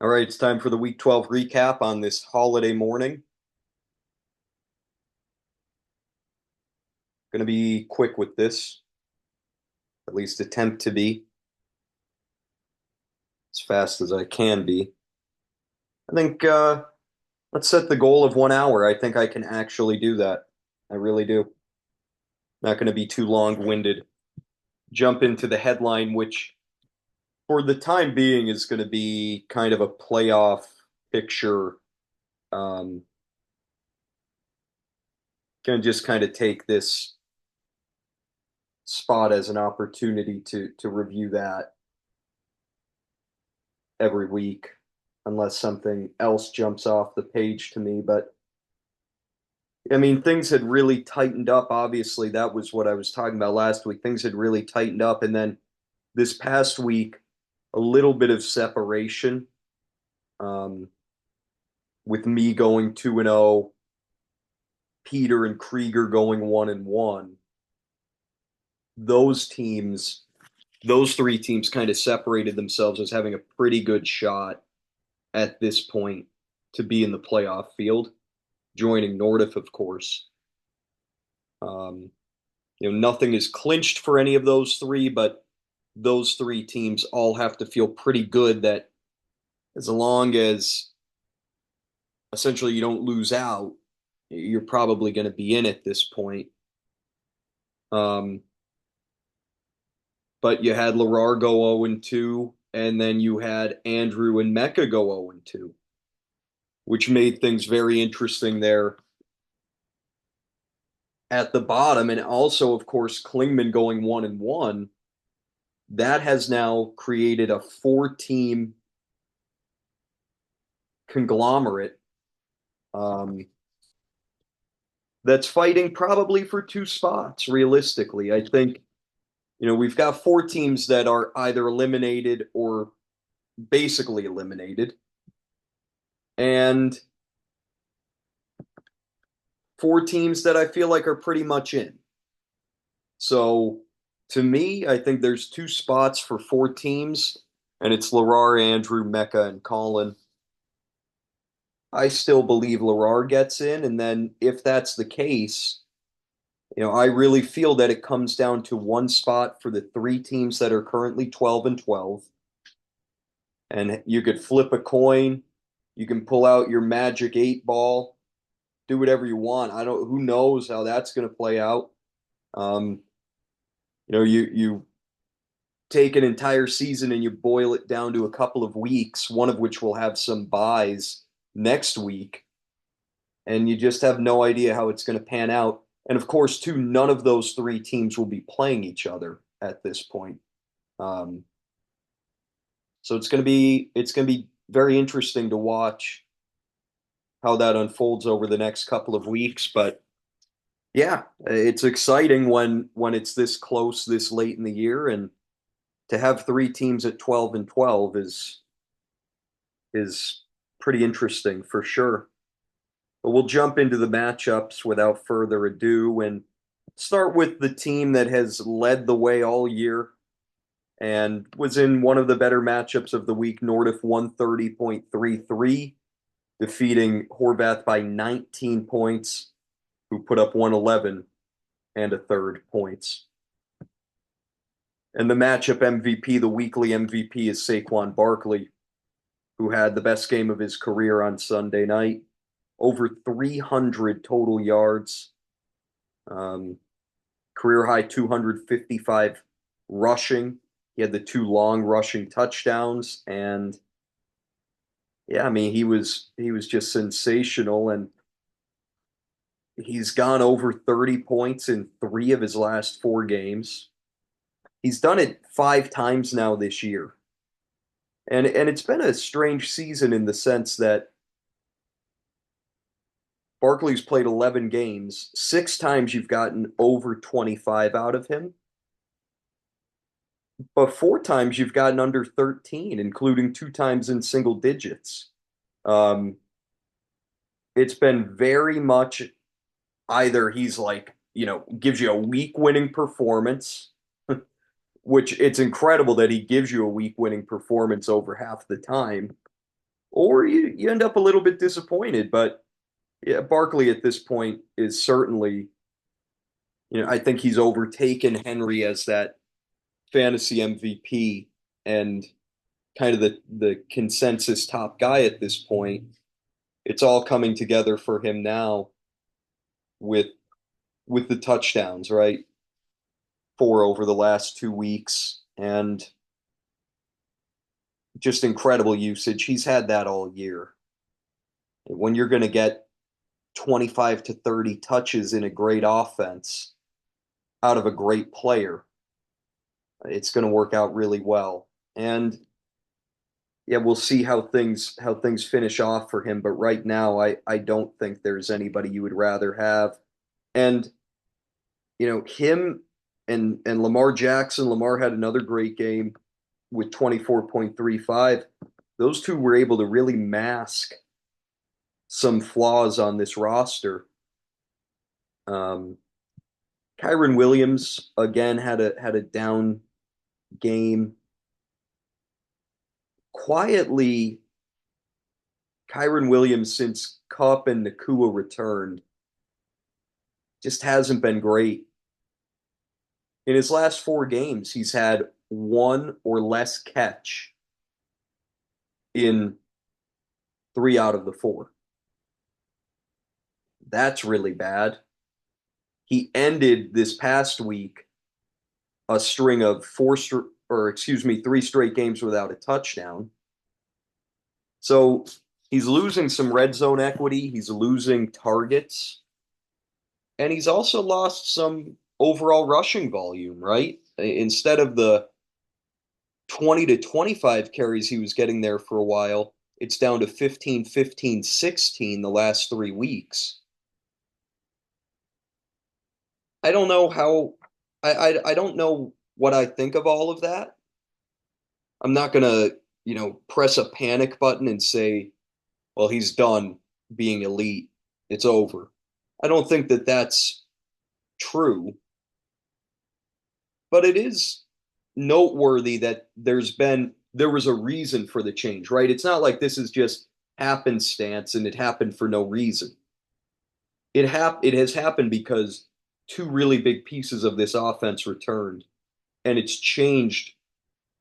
All right, it's time for the Week 12 recap on this holiday morning. Going to be quick with this, at least attempt to be as fast as I can be. I think let's set the goal of 1 hour. I think I can actually do that. I really do. Not going to be too long-winded. Jump into the headline, which for the time being is going to be kind of a playoff picture. Going to just kind of take this spot as an opportunity to review that every week, unless something else jumps off the page to me. But I mean, things had really tightened up. Obviously, that was what I was talking about last week. Things had really tightened up. And then this past week, a little bit of separation, um, with me going 2-0, Peter and Krieger going 1-1. Those teams, those three teams kind of separated themselves as having a pretty good shot at this point to be in the playoff field, joining Nothdurft, of course. Nothing is clinched for any of those three, but those three teams all have to feel pretty good that as long as essentially you don't lose out, you're probably going to be in at this point. Um, but you had Larar go 0-2, and then you had Andrew and Mecca go 0-2, which made things very interesting there at the bottom. And also, of course, Klingman going 1-1. That has now created a four-team conglomerate that's fighting probably for two spots, realistically. I think, we've got four teams that are either eliminated or basically eliminated, and four teams that I feel like are pretty much in. So to me, I think there's two spots for four teams, and it's Larar, Andrew, Mecca, and Colin. I still believe Larar gets in, and then if that's the case, I really feel that it comes down to one spot for the three teams that are currently 12-12. And you could flip a coin, you can pull out your magic 8 ball, do whatever you want. Who knows how that's going to play out. Um, you take an entire season and you boil it down to a couple of weeks, one of which will have some buys next week, and you just have no idea how it's going to pan out. And of course, too, none of those three teams will be playing each other at this point. So it's going to be very interesting to watch how that unfolds over the next couple of weeks. But yeah, it's exciting when it's this close, this late in the year, and to have three teams at 12-12 is pretty interesting for sure. But we'll jump into the matchups without further ado and start with the team that has led the way all year and was in one of the better matchups of the week. Nothdurft 130.33, defeating Horvath by 19 points, who put up 111 and a third points. And the matchup MVP, the weekly MVP, is Saquon Barkley, who had the best game of his career on Sunday night. Over 300 total yards, career high 255 rushing. He had the two long rushing touchdowns, and yeah, I mean he was just sensational, and he's gone over 30 points in 3 of his last 4 games. He's done it 5 times now this year. And it's been a strange season in the sense that Barkley's played 11 games. 6 times you've gotten over 25 out of him. But 4 times you've gotten under 13, including 2 times in single digits. Um, it's been very much either he's like, gives you a week winning performance, which it's incredible that he gives you a week winning performance over half the time. or you end up a little bit disappointed. But yeah, Barkley at this point is certainly, I think he's overtaken Henry as that fantasy MVP and kind of the consensus top guy at this point. It's all coming together for him now with with the touchdowns, right? Four over the last 2 weeks and just incredible usage. He's had that all year. When you're going to get 25 to 30 touches in a great offense out of a great player, it's going to work out really well. And yeah, we'll see how things finish off for him. But right now, I don't think there's anybody you would rather have. And him and Lamar Jackson. Lamar had another great game with 24.35. Those two were able to really mask some flaws on this roster. Um, Kyron Williams again had a down game. Quietly, Kyron Williams, since Kupp and Nakua returned, just hasn't been great. In his last 4 games, he's had one or less catch in 3 out of the 4. That's really bad. He ended this past week a string of 3 straight games without a touchdown. So he's losing some red zone equity. He's losing targets. And he's also lost some overall rushing volume, right? Instead of the 20 to 25 carries he was getting there for a while, it's down to 15, 15, 16 the last 3 weeks. I don't know how I don't know what I think of all of that. I'm not gonna, press a panic button and say, well, he's done being elite. It's over. I don't think that that's true, but it is noteworthy that there was a reason for the change, right? It's not like this is just happenstance and it happened for no reason. It has happened because two really big pieces of this offense returned, and it's changed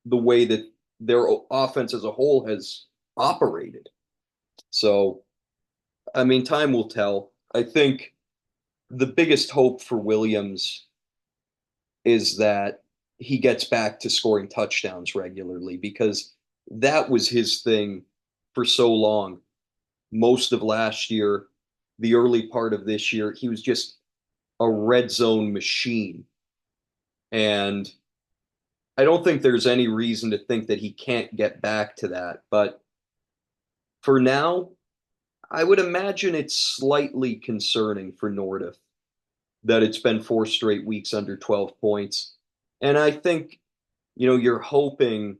the way that their offense as a whole has operated. So, I mean, time will tell. I think the biggest hope for Williams is that he gets back to scoring touchdowns regularly because that was his thing for so long. Most of last year, the early part of this year, he was just a red zone machine. And I don't think there's any reason to think that he can't get back to that. But for now, I would imagine it's slightly concerning for Nothdurft that it's been 4 straight weeks under 12 points. And I think, you're hoping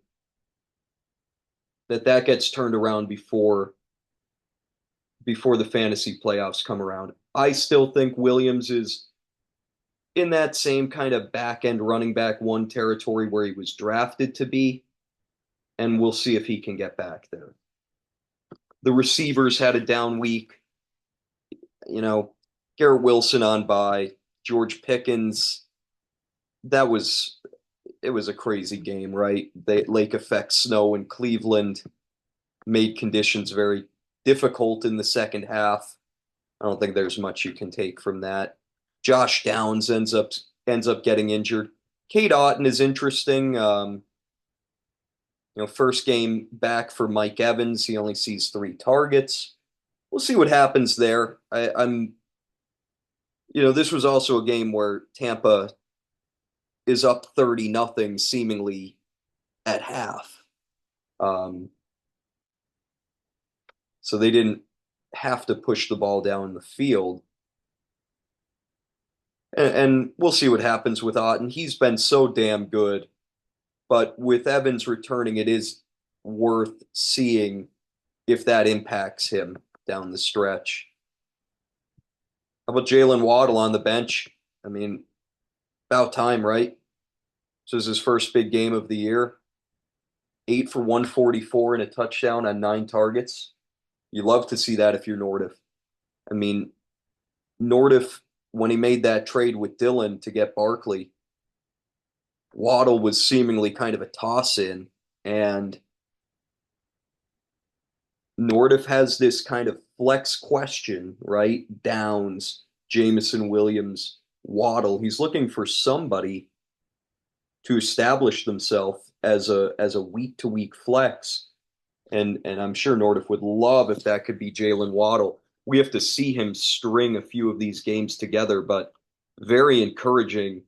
that that gets turned around before the fantasy playoffs come around. I still think Williams is in that same kind of back end running back one territory where he was drafted to be, and we'll see if he can get back there. The receivers had a down week. Garrett Wilson on by George Pickens. That was it was a crazy game, right? The lake effect snow in Cleveland made conditions very difficult in the second half. I don't think there's much you can take from that. Josh Downs ends up getting injured. Cade Otton is interesting. First game back for Mike Evans. He only sees 3 targets. We'll see what happens there. This was also a game where Tampa is up 30-0 seemingly at half. So they didn't have to push the ball down the field. And we'll see what happens with Otton. He's been so damn good. But with Evans returning, it is worth seeing if that impacts him down the stretch. How about Jalen Waddle on the bench? I mean, about time, right? This is his first big game of the year. 8 for 144 and a touchdown on 9 targets. You love to see that if you're Nothdurft. I mean, Nothdurft, when he made that trade with Dillon to get Barkley, Waddle was seemingly kind of a toss in, and Nothdurft has this kind of flex question, right? Downs, Jameson Williams, Waddle. He's looking for somebody to establish themselves as a week to week flex. And I'm sure Nothdurft would love if that could be Jalen Waddle. We have to see him string a few of these games together, but very encouraging,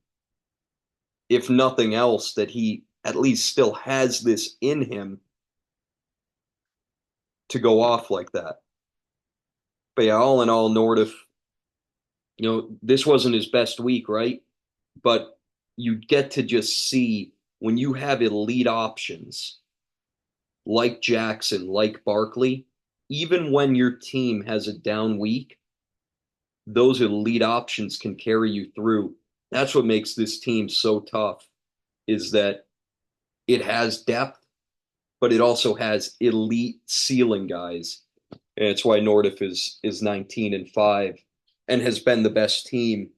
if nothing else, that he at least still has this in him to go off like that. But yeah, all in all, Nothdurft, this wasn't his best week, right? But you get to just see when you have elite options like Jackson, like Barkley, even when your team has a down week, those elite options can carry you through. That's what makes this team so tough, is that it has depth, but it also has elite ceiling guys. And it's why Nothdurft is 19-5 and has been the best team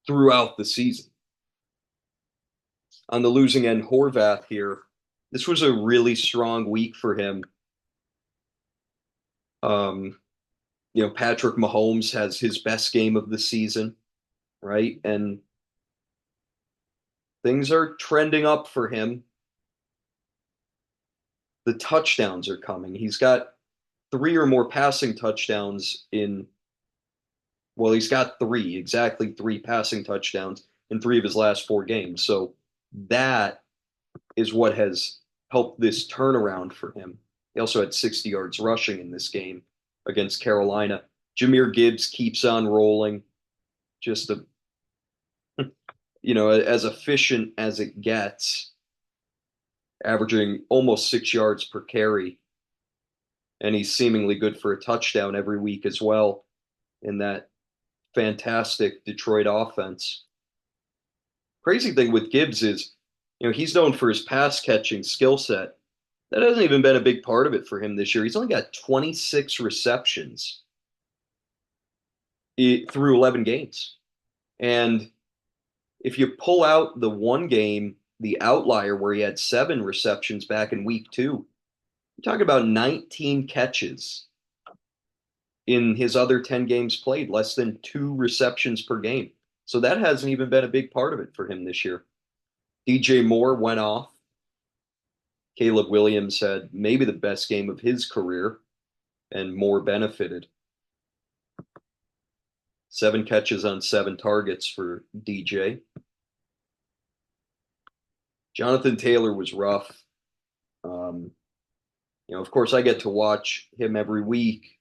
throughout the season. On the losing end, Horvath here. This was a really strong week for him. Patrick Mahomes has his best game of the season, right? And things are trending up for him. The touchdowns are coming. He's got 3 or more passing touchdowns he's got exactly 3 passing touchdowns in 3 of his last 4 games. So that is what has helped this turnaround for him. He also had 60 yards rushing in this game against Carolina. Jahmyr Gibbs keeps on rolling. Just as efficient as it gets, averaging almost 6 yards per carry. And he's seemingly good for a touchdown every week as well in that fantastic Detroit offense. Crazy thing with Gibbs is, he's known for his pass catching skill set. That hasn't even been a big part of it for him this year. He's only got 26 receptions through 11 games. And if you pull out the one game, the outlier where he had 7 receptions back in week 2, you're talking about 19 catches in his other 10 games played, less than 2 receptions per game. So that hasn't even been a big part of it for him this year. DJ Moore went off. Caleb Williams had maybe the best game of his career, and Moore benefited. 7 catches on 7 targets for DJ. Jonathan Taylor was rough. Of course, I get to watch him every week.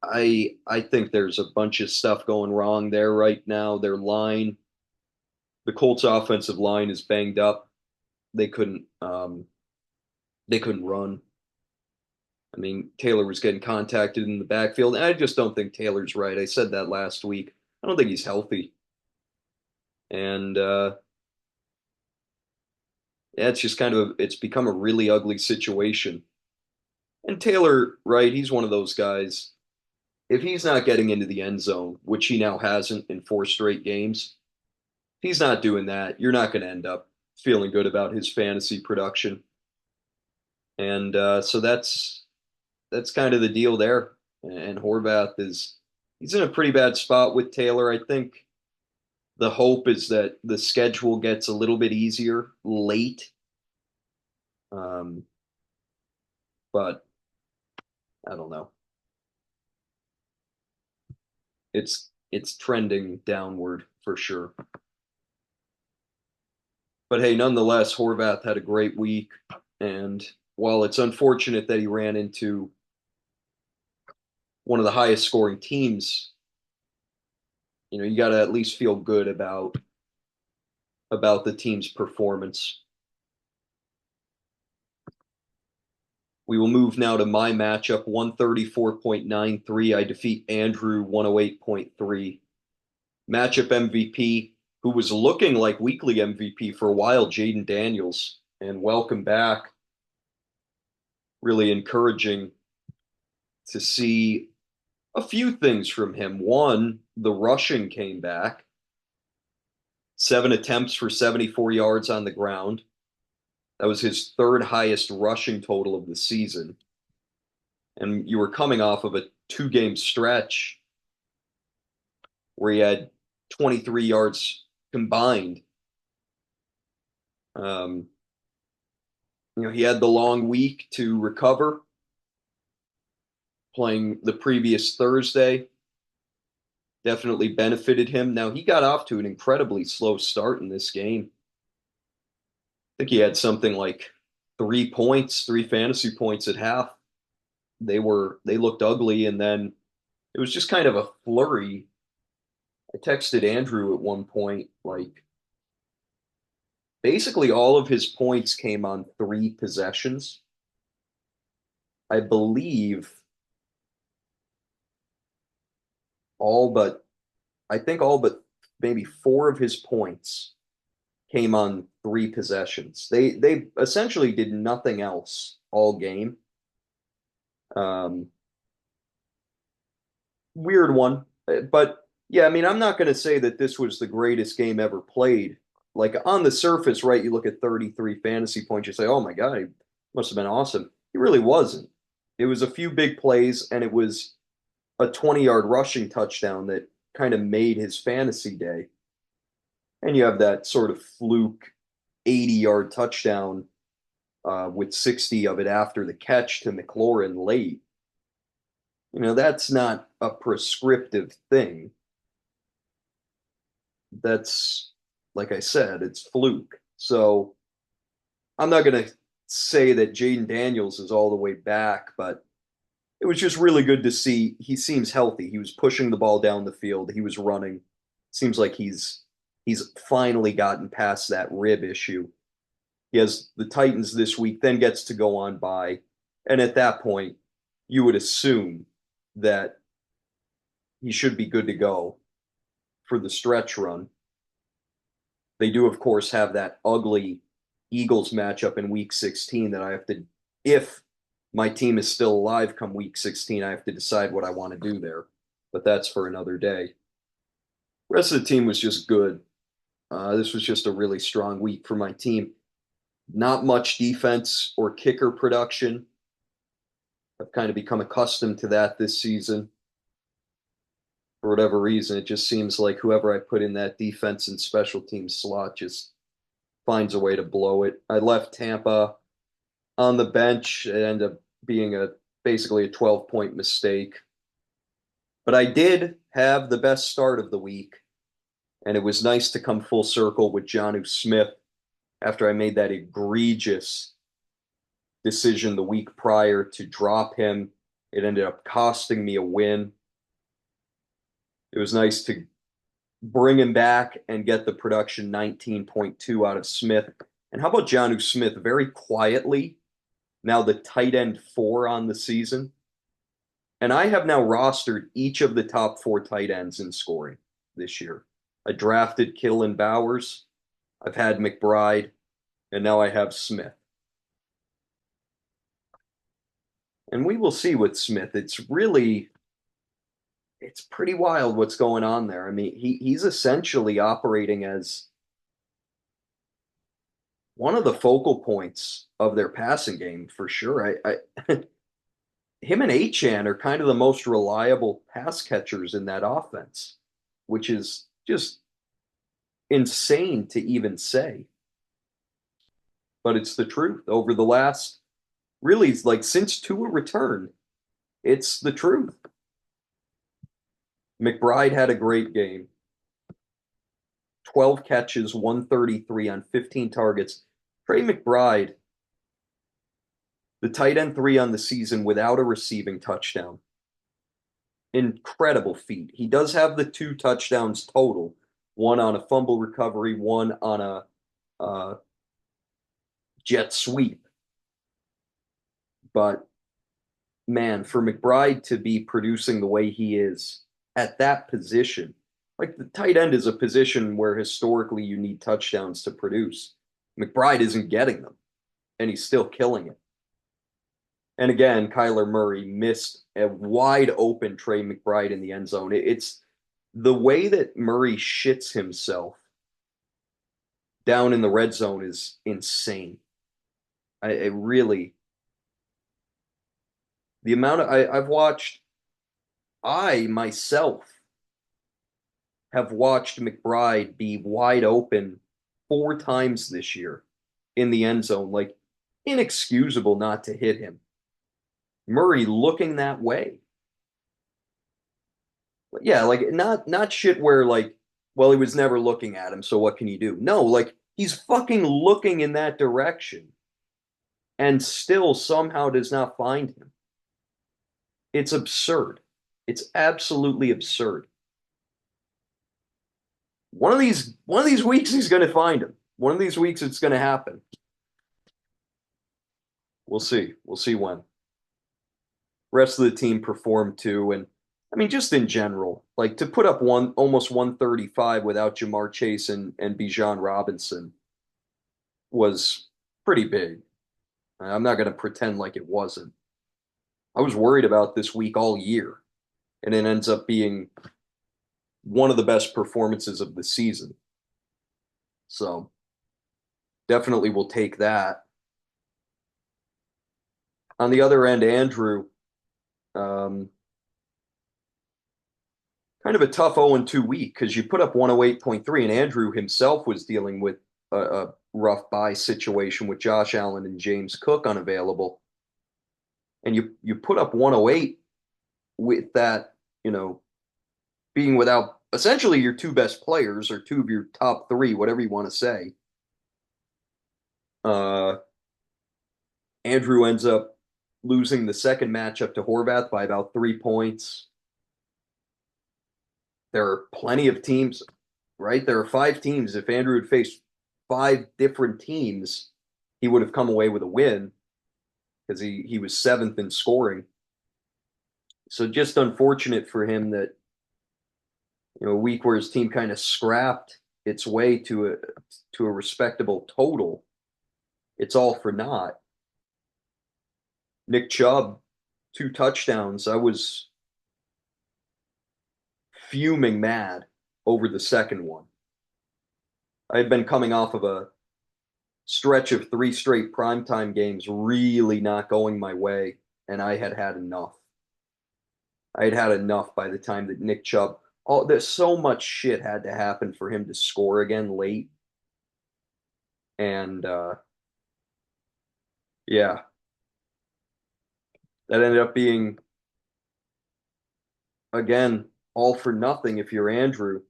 I think there's a bunch of stuff going wrong there right now. Their line, the Colts' offensive line is banged up. They couldn't run. I mean, Taylor was getting contacted in the backfield, and I just don't think Taylor's right. I said that last week. I don't think he's healthy. And it's just it's become a really ugly situation. And Taylor, right, he's one of those guys. If he's not getting into the end zone, which he now hasn't in 4 straight games, if he's not doing that, you're not going to end up feeling good about his fantasy production. And so that's kind of the deal there. And Horvath he's in a pretty bad spot with Taylor. I think the hope is that the schedule gets a little bit easier late. But I don't know. It's trending downward for sure. But hey, nonetheless, Horvath had a great week. And while it's unfortunate that he ran into one of the highest scoring teams, you got to at least feel good about the team's performance. We will move now to my matchup, 134.93. I defeat Andrew, 108.3. Matchup MVP, who was looking like weekly MVP for a while, Jaden Daniels. and welcome back. Really encouraging to see a few things from him. One, the rushing came back, 7 attempts for 74 yards on the ground. That was his third highest rushing total of the season. And you were coming off of a 2 game stretch where he had 23 yards combined. Um, he had the long week to recover, playing the previous Thursday. Definitely benefited him. Now, he got off to an incredibly slow start in this game. I think he had something like 3 points, 3 fantasy points at half. They looked ugly, and then it was just kind of a flurry. I texted Andrew at one point, like basically all of his points came on 3 possessions. I believe all but I think all but maybe 4 of his points came on 3 possessions. They essentially did nothing else all game. Um, Weird one, but yeah, I mean, I'm not going to say that this was the greatest game ever played. Like on the surface, right? You look at 33 fantasy points, you say, "Oh my God, he must have been awesome." He really wasn't. It was a few big plays, and it was a 20-yard rushing touchdown that kind of made his fantasy day. And you have that sort of fluke 80-yard touchdown with 60 of it after the catch to McLaurin late. That's not a prescriptive thing. That's, like I said, it's fluke. So I'm not going to say that Jaden Daniels is all the way back, but it was just really good to see. He seems healthy. He was pushing the ball down the field. He was running. Seems like he's finally gotten past that rib issue. He has the Titans this week, then gets to go on by. And at that point, you would assume that he should be good to go for the stretch run. They do, of course, have that ugly Eagles matchup in week 16 that I have to, if my team is still alive come week 16, I have to decide what I want to do there. But that's for another day. The rest of the team was just good. This was just a really strong week for my team. Not much defense or kicker production. I've kind of become accustomed to that this season. For whatever reason, it just seems like whoever I put in that defense and special team slot just finds a way to blow it. I left Tampa on the bench. It ended up being basically a 12-point mistake. But I did have the best start of the week, and it was nice to come full circle with Jonnu Smith after I made that egregious decision the week prior to drop him. It ended up costing me a win. It was nice to bring him back and get the production 19.2 out of Smith. And how about Jonnu Smith very quietly, now the tight end 4 on the season? And I have now rostered each of the top 4 tight ends in scoring this year. I drafted Kittle and Bowers. I've had McBride, and now I have Smith. And we will see with Smith. It's pretty wild what's going on there. I mean, he's essentially operating as one of the focal points of their passing game for sure. Him and Achan are kind of the most reliable pass catchers in that offense, which is just insane to even say. But it's the truth. Over the last, really, like since Tua returned, it's the truth. McBride had a great game. 12 catches, 133 on 15 targets. Trey McBride, the tight end 3 on the season without a receiving touchdown. Incredible feat. He does have the 2 touchdowns total, one on a fumble recovery, one on a jet sweep. But man, for McBride to be producing the way he is at that position, like the tight end is a position where historically you need touchdowns to produce. McBride isn't getting them. and he's still killing it. And again, Kyler Murray missed a wide open Trey McBride in the end zone. It's the way that Murray shits himself down in the red zone is insane. I really, the amount of I've watched, I myself have watched McBride be wide open 4 times this year in the end zone. Like, inexcusable not to hit him. Murray looking that way. Yeah, like not shit where like, well, he was never looking at him, so what can you do? No, like he's fucking looking in that direction and still somehow does not find him. It's absurd. It's absolutely absurd. One of these weeks he's going to find him. One of these weeks it's going to happen. We'll see. We'll see when. Rest of the team performed too, and I mean just in general, like to put up one almost 135 without Jamar Chase and Bijan Robinson was pretty big. I'm not going to pretend like it wasn't. I was worried about this week all year, and it ends up being one of the best performances of the season. So definitely will take that. On the other end, Andrew, um, kind of a tough 0-2 week because you put up 108.3, and Andrew himself was dealing with a rough bye situation with Josh Allen and James Cook unavailable. And you put up 108 with that, being without essentially your two best players or two of your top three, whatever you want to say. Uh, Andrew ends up losing the second matchup to Horvath by about 3 points. There are plenty of teams, right? There are 5 teams. If Andrew had faced 5 different teams, he would have come away with a win because he was seventh in scoring. So just unfortunate for him that a week where his team kind of scrapped its way to a respectable total. It's all for naught. Nick Chubb, 2 touchdowns. I was fuming mad over the second one. I had been coming off of a stretch of 3 straight primetime games really not going my way, and I had had enough. I had had enough by the time that Nick Chubb, there's so much shit had to happen for him to score again late. And yeah, that ended up being, again, all for nothing if you're Andrew.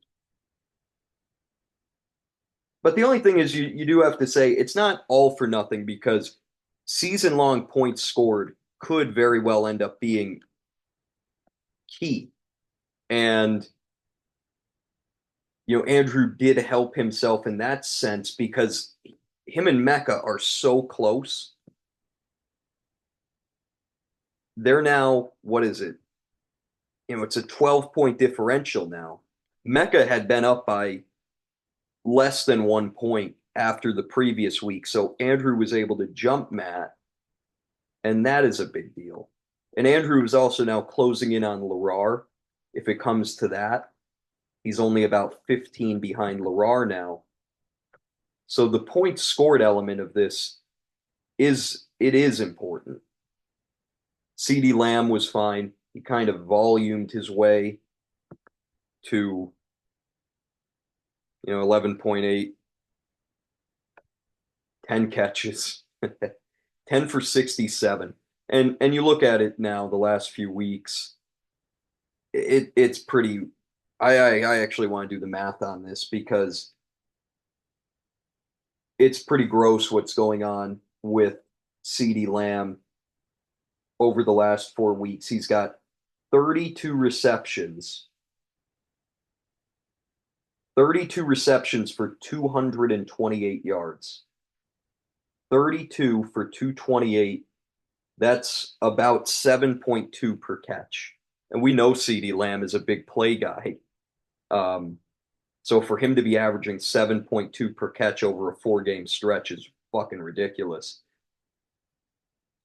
But the only thing is you do have to say it's not all for nothing because season-long points scored could very well end up being key. And Andrew did help himself in that sense because him and Mecca are so close. They're now, what is it? It's a 12-point differential now. Mecca had been up by less than 1 point after the previous week. So Andrew was able to jump Matt, and that is a big deal. And Andrew is also now closing in on Larar. If it comes to that, he's only about 15 behind Larar now. So the points scored element of this is important. CeeDee Lamb was fine. He kind of volumed his way to 11.8, 10 catches, 10 for 67. And you look at it now the last few weeks, it's pretty I actually want to do the math on this because it's pretty gross what's going on with CeeDee Lamb over the last 4 weeks. He's got 32 receptions. 32 receptions for 228 yards. 32 for 228. That's about 7.2 per catch. And we know CeeDee Lamb is a big play guy. So for him to be averaging 7.2 per catch over a 4-game stretch is fucking ridiculous.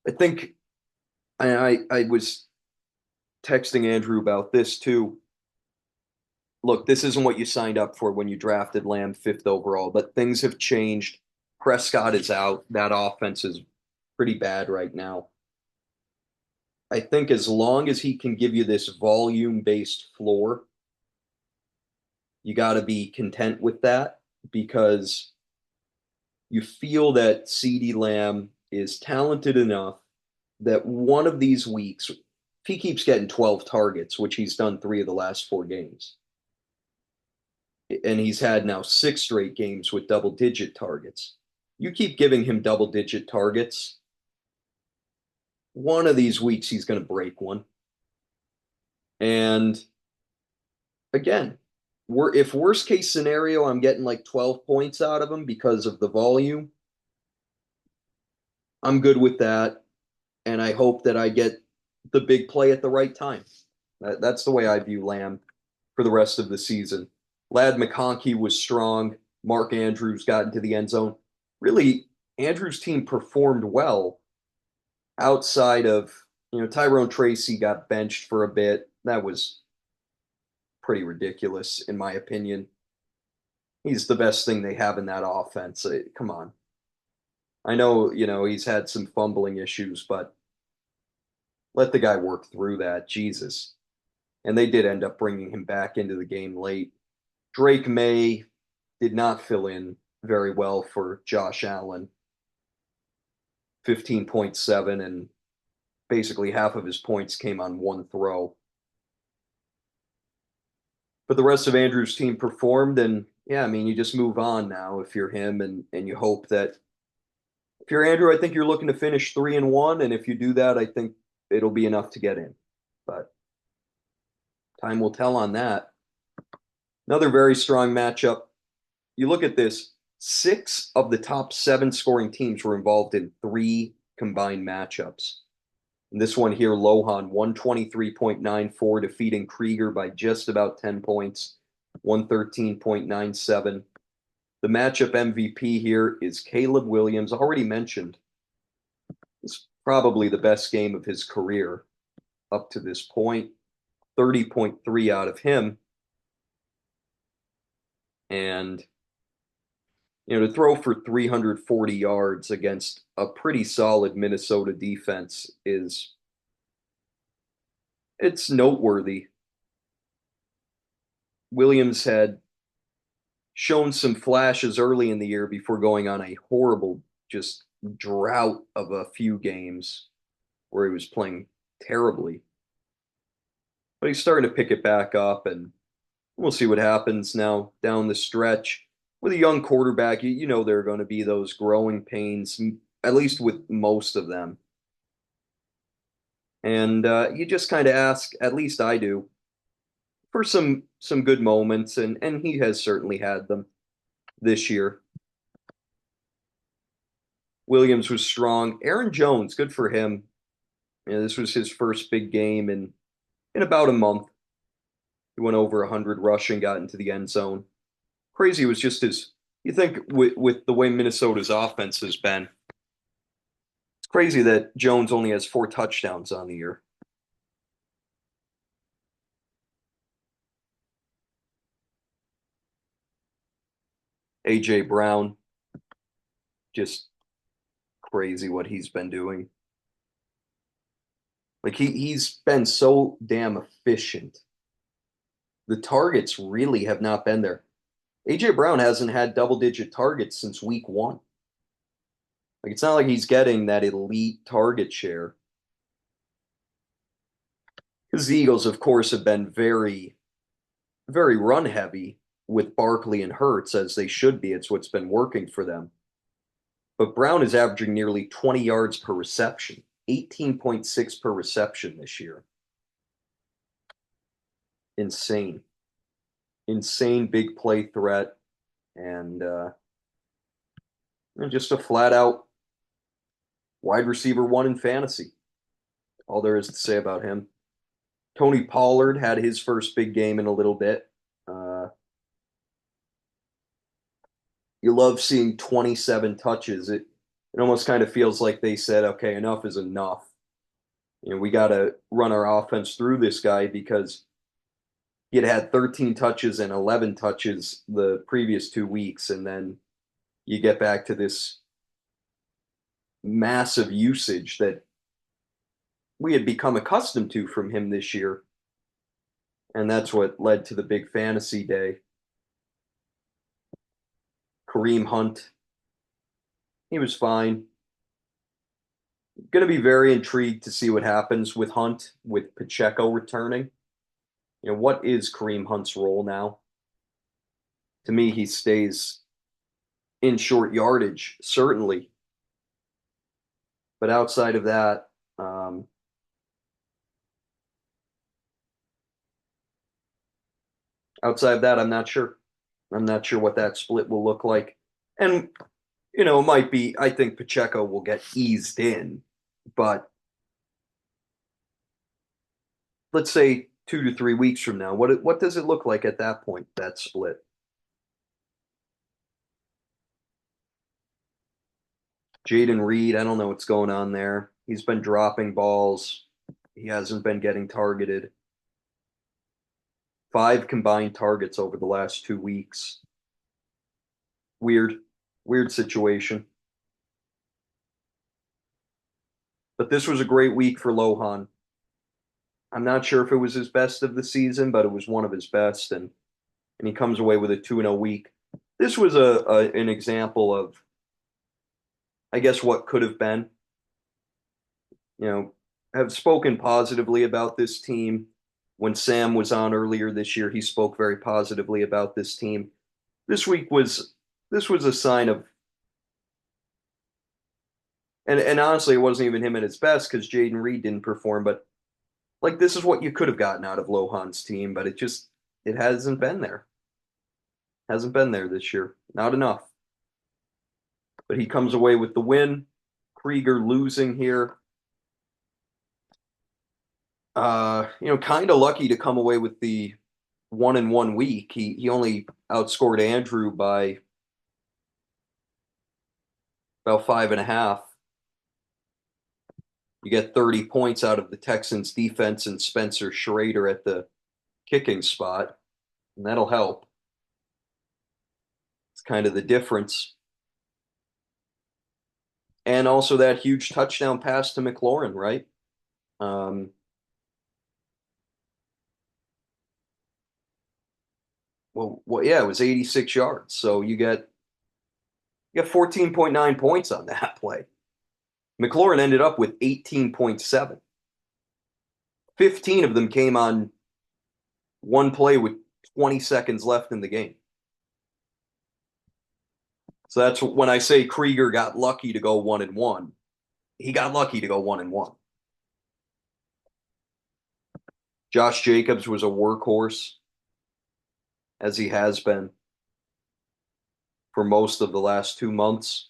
I think I was texting Andrew about this too. Look, this isn't what you signed up for when you drafted Lamb fifth overall, but things have changed. Prescott is out. That offense is pretty bad right now. I think as long as he can give you this volume-based floor, you got to be content with that because you feel that CeeDee Lamb is talented enough that one of these weeks, if he keeps getting 12 targets, which he's done three of the last four games, and he's had now six straight games with double digit targets. You keep giving him double digit targets, one of these weeks he's going to break one. And again, if worst case scenario, I'm getting like 12 points out of him because of the volume, I'm good with that. And I hope that I get the big play at the right time. That's the way I view Lamb for the rest of the season. Lad McConkey was strong. Mark Andrews got into the end zone. Really, Andrews' team performed well outside of, Tyrone Tracy got benched for a bit. That was pretty ridiculous, in my opinion. He's the best thing they have in that offense. Come on. I know, he's had some fumbling issues, but let the guy work through that. Jesus. And they did end up bringing him back into the game late. Drake May did not fill in very well for Josh Allen. 15.7, and basically half of his points came on one throw. But the rest of Andrew's team performed, and yeah, I mean, you just move on now if you're him, and you hope that if you're Andrew, I think you're looking to finish 3-1, and if you do that, I think it'll be enough to get in. But time will tell on that. Another very strong matchup. You look at this, six of the top seven scoring teams were involved in three combined matchups. And this one here, Lohan, 123.94, defeating Krieger by just about 10 points, 113.97. The matchup MVP here is Caleb Williams, already mentioned. It's probably the best game of his career up to this point. 30.3 out of him. And, to throw for 340 yards against a pretty solid Minnesota defense it's noteworthy. Williams had shown some flashes early in the year before going on a horrible just drought of a few games where he was playing terribly. But he's starting to pick it back up, and we'll see what happens now down the stretch. With a young quarterback, you know there are going to be those growing pains, at least with most of them. And you just kind of ask, at least I do, for some good moments, and he has certainly had them this year. Williams was strong. Aaron Jones, good for him. This was his first big game in about a month. He went over 100 rushing, got into the end zone. Crazy was just you think with the way Minnesota's offense has been, it's crazy that Jones only has 4 touchdowns on the year. A.J. Brown, just crazy what he's been doing. Like he's been so damn efficient. The targets really have not been there. A.J. Brown hasn't had double-digit targets since week 1. Like it's not like he's getting that elite target share. Because the Eagles, of course, have been very, very run heavy with Barkley and Hurts, as they should be. It's what's been working for them. But Brown is averaging nearly 20 yards per reception, 18.6 per reception this year. Insane. Insane big play threat. And just a flat out wide receiver 1 in fantasy. All there is to say about him. Tony Pollard had his first big game in a little bit. You love seeing 27 touches. It almost kind of feels like they said, okay, enough is enough. We got to run our offense through this guy because he had 13 touches and 11 touches the previous 2 weeks. And then you get back to this massive usage that we had become accustomed to from him this year. And that's what led to the big fantasy day. Kareem Hunt, he was fine. Going to be very intrigued to see what happens with Hunt, with Pacheco returning. What is Kareem Hunt's role now? To me, he stays in short yardage, certainly. But outside of that, I'm not sure. I'm not sure what that split will look like. And, it might be, I think Pacheco will get eased in, but let's say 2 to 3 weeks from now, what does it look like at that point, that split? Jaden Reed, I don't know what's going on there. He's been dropping balls. He hasn't been getting targeted. 5 combined targets over the last 2 weeks. Weird, weird situation. But this was a great week for Lohan. I'm not sure if it was his best of the season, but it was one of his best, and he comes away with a 2-0 week. This was an example of, I guess, what could have been. Have spoken positively about this team. When Sam was on earlier this year, he spoke very positively about this team. This week was a sign of, and honestly, it wasn't even him at his best because Jaden Reed didn't perform, but like this is what you could have gotten out of Lohan's team, but it hasn't been there. Hasn't been there this year. Not enough. But he comes away with the win. Krieger losing here. Kind of lucky to come away with the 1-1 week. He only outscored Andrew by about 5.5. You get 30 points out of the Texans defense and Spencer Schrader at the kicking spot, and that'll help. It's kind of the difference. And also that huge touchdown pass to McLaurin, right? Yeah, it was 86 yards. So you get 14.9 points on that play. McLaurin ended up with 18.7. 15 of them came on one play with 20 seconds left in the game. So that's when I say Krieger got lucky to go 1-1. He got lucky to go 1-1. Josh Jacobs was a workhorse, as he has been for most of the last 2 months.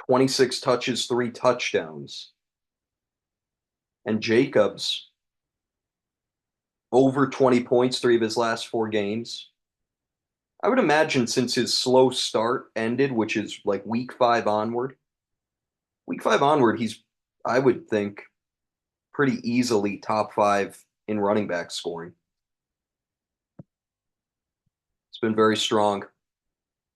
26 touches, 3 touchdowns. And Jacobs, over 20 points 3 of his last 4 games. I would imagine since his slow start ended, which is like week 5 onward, he's, I would think, pretty easily top 5 in running back scoring. It's been very strong.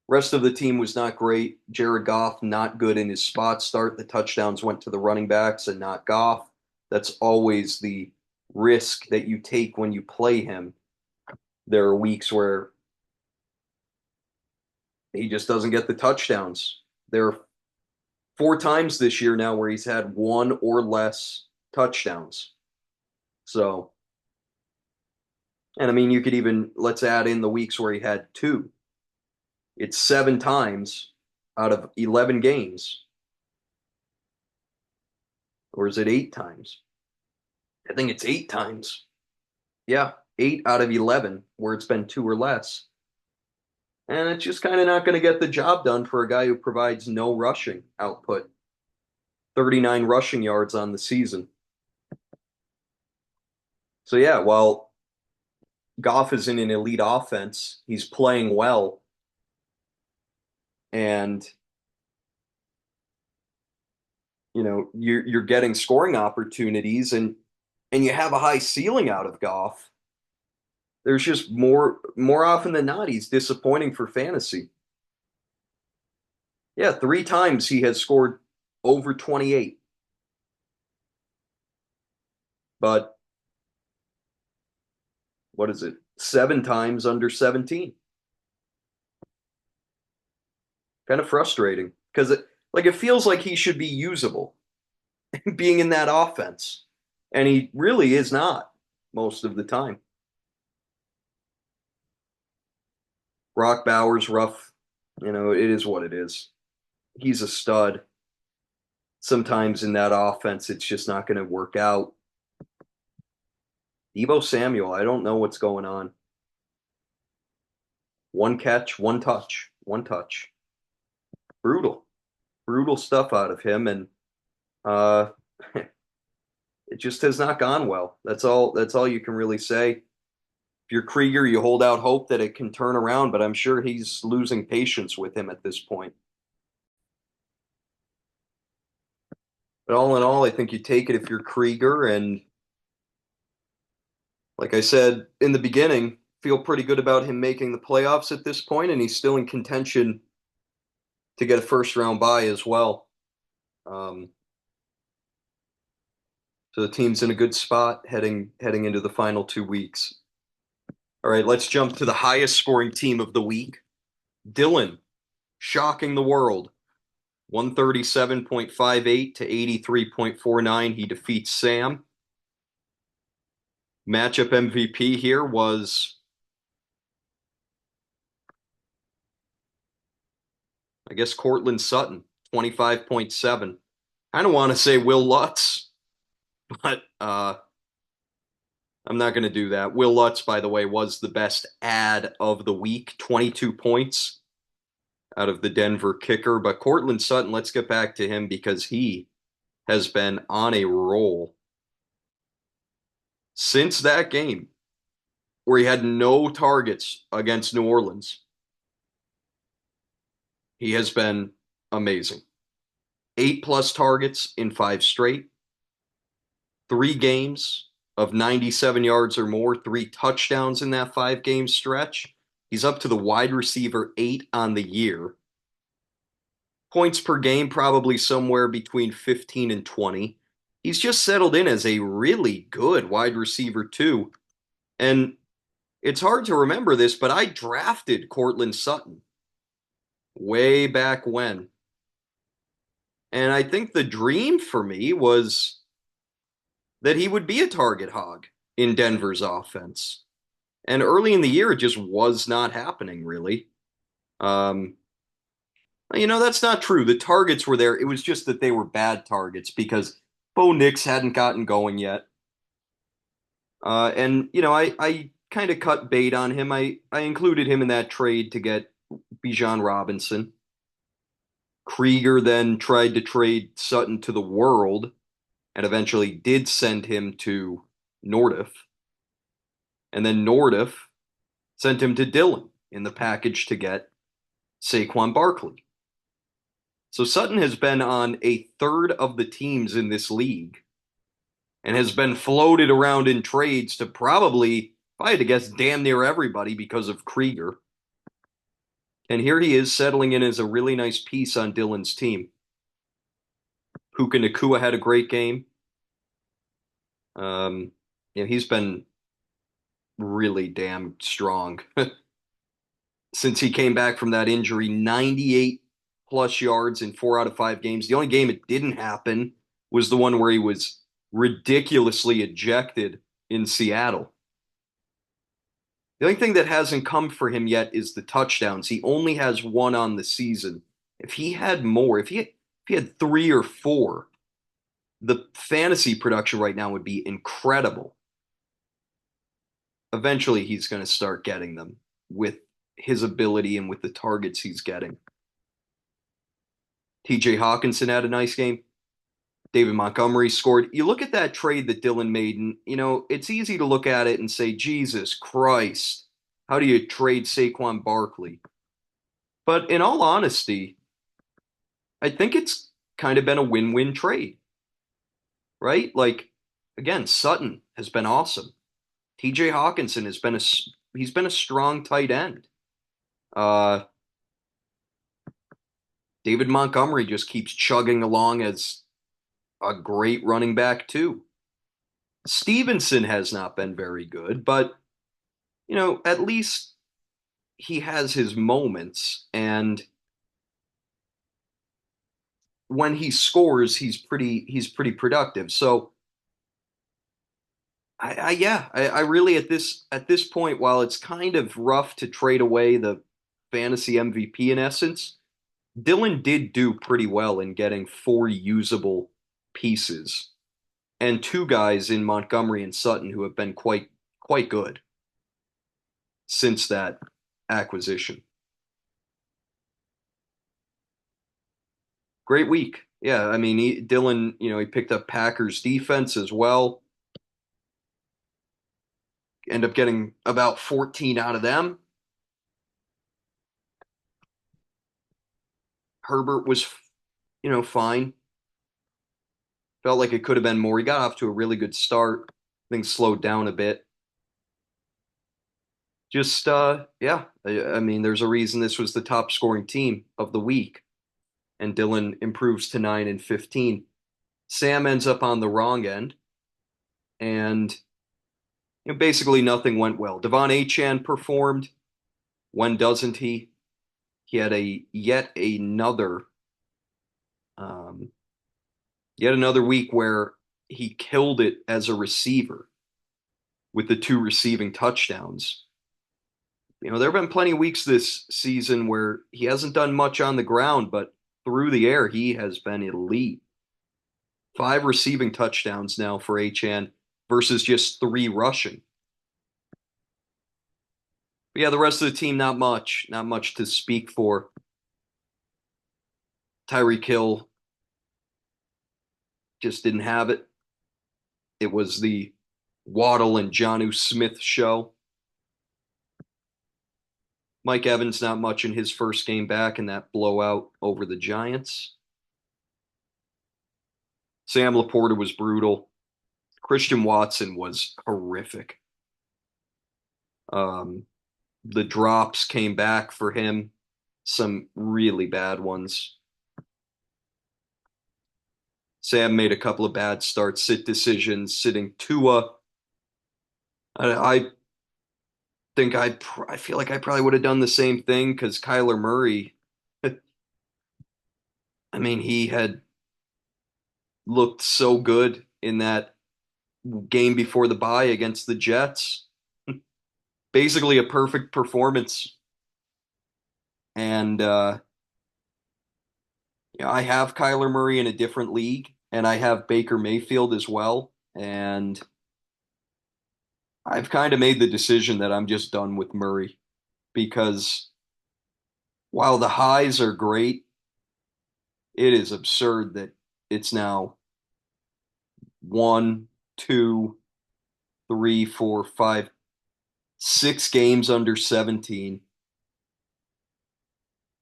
Rest of the team was not great. Jared Goff, not good in his spot start. The touchdowns went to the running backs and not Goff. That's always the risk that you take when you play him. There are weeks where he just doesn't get the touchdowns. There are 4 times this year now where he's had 1 or less touchdowns. So, and I mean, you could even, let's add in the weeks where he had 2. It's 7 times out of 11 games. Or is it 8 times? I think it's 8 times. Yeah, 8 out of 11 where it's been 2 or less. And it's just kind of not going to get the job done for a guy who provides no rushing output. 39 rushing yards on the season. So yeah, while Goff is in an elite offense, he's playing well. And you're getting scoring opportunities and you have a high ceiling out of Goff. There's just more often than not he's disappointing for fantasy. Yeah, 3 times he has scored over 28, but what is it? 7 times under 17. Kind of frustrating because it feels like he should be usable being in that offense, and he really is not most of the time. Brock Bowers rough, it is what it is. He's a stud. Sometimes in that offense, it's just not going to work out. Deebo Samuel, I don't know what's going on. One catch, one touch, one touch. Brutal, brutal stuff out of him, and uh, it just has not gone well. That's all. That's all you can really say. If you're Krieger, you hold out hope that it can turn around, but I'm sure he's losing patience with him at this point. But all in all, I think you take it if you're Krieger, and like I said in the beginning, feel pretty good about him making the playoffs at this point, and he's still in contention to get a first round bye as well. Um, so the team's in a good spot heading into the final 2 weeks. All right, let's jump to the highest scoring team of the week. Dylan, shocking the world. 137.58 to 83.49. He defeats Sam. Matchup MVP here was, I guess, Cortland Sutton, 25.7. I don't want to say Will Lutz, but I'm not going to do that. Will Lutz, by the way, was the best ad of the week, 22 points out of the Denver kicker. But Cortland Sutton, let's get back to him because he has been on a roll since that game where he had no targets against New Orleans. He has been amazing. 8+ targets in 5 straight, 3 games of 97 yards or more, 3 touchdowns in that 5 game stretch. He's up to the wide receiver 8 on the year. Points per game, probably somewhere between 15 and 20. He's just settled in as a really good wide receiver, too. And it's hard to remember this, but I drafted Cortland Sutton way back when. And I think the dream for me was that he would be a target hog in Denver's offense. And early in the year, it just was not happening, really. That's not true. The targets were there. It was just that they were bad targets because Bo Nix hadn't gotten going yet. I kind of cut bait on him. I included him in that trade to get Bijan Robinson. Krieger then tried to trade Sutton to the world and eventually did send him to Nothdurft. And then Nothdurft sent him to Dylan in the package to get Saquon Barkley. So Sutton has been on a third of the teams in this league and has been floated around in trades to probably, if I had to guess, damn near everybody because of Krieger. And here he is settling in as a really nice piece on Dylan's team. Puka Nacua had a great game. He's been really damn strong. Since he came back from that injury, 98+ yards in 4 out of 5 games. The only game it didn't happen was the one where he was ridiculously ejected in Seattle. The only thing that hasn't come for him yet is the touchdowns. He only has 1 on the season. If he had more, if he had 3 or 4, the fantasy production right now would be incredible. Eventually, he's going to start getting them with his ability and with the targets he's getting. TJ Hawkinson had a nice game. David Montgomery scored. You look at that trade that Dylan made, and it's easy to look at it and say, Jesus Christ, how do you trade Saquon Barkley? But in all honesty, I think it's kind of been a win-win trade, right? Like, again, Sutton has been awesome. TJ Hawkinson has been he's been a strong tight end. Uh, David Montgomery just keeps chugging along as a great running back too. Stevenson has not been very good, but at least he has his moments, and when he scores, he's pretty productive. So I really at this point, while it's kind of rough to trade away the fantasy MVP in essence, Dylan did do pretty well in getting four usable pieces and two guys in Montgomery and Sutton who have been quite good since that acquisition. Great week. Yeah, I mean, Dylan, he picked up Packers defense as well. End up getting about 14 out of them. Herbert was, fine. Felt like it could have been more. He got off to a really good start. Things slowed down a bit. Just, yeah. I mean, there's a reason this was the top scoring team of the week, and Dylan improves to 9 and 15. Sam ends up on the wrong end, and basically nothing went well. Devon Achane performed. When doesn't he? He had um, yet another week where he killed it as a receiver with the two receiving touchdowns. There have been plenty of weeks this season where he hasn't done much on the ground, but through the air, he has been elite. 5 receiving touchdowns now for Achane versus just 3 rushing. But yeah, the rest of the team, not much to speak for. Tyreek Hill just didn't have it. It was the Waddle and Jonnu Smith show. Mike Evans, not much in his first game back in that blowout over the Giants. Sam Laporta was brutal. Christian Watson was horrific. Um, the drops came back for him, some really bad ones. Sam made a couple of bad sit decisions, sitting Tua. I think I feel like I probably would have done the same thing because Kyler Murray, I mean, he had looked so good in that game before the bye against the Jets. Basically a perfect performance. And I have Kyler Murray in a different league, and I have Baker Mayfield as well. And I've kind of made the decision that I'm just done with Murray because while the highs are great, it is absurd that it's now 1, 2, 3, 4, 5, 6 games under 17,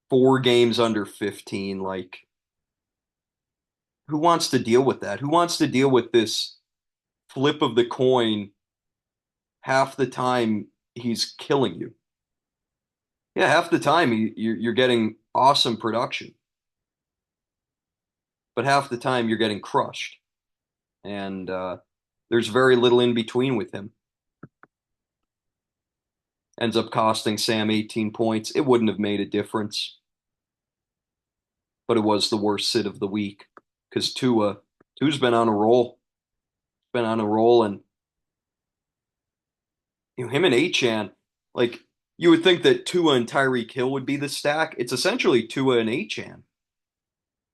4 games under 15. Like, who wants to deal with that? Who wants to deal with this flip of the coin half the time he's killing you? Yeah, half the time you're getting awesome production, but half the time you're getting crushed. And there's very little in between with him. Ends up costing Sam 18 points. It wouldn't have made a difference, but it was the worst sit of the week because Tua's been on a roll. Been on a roll, and him and Achane, like, you would think that Tua and Tyreek Hill would be the stack. It's essentially Tua and Achane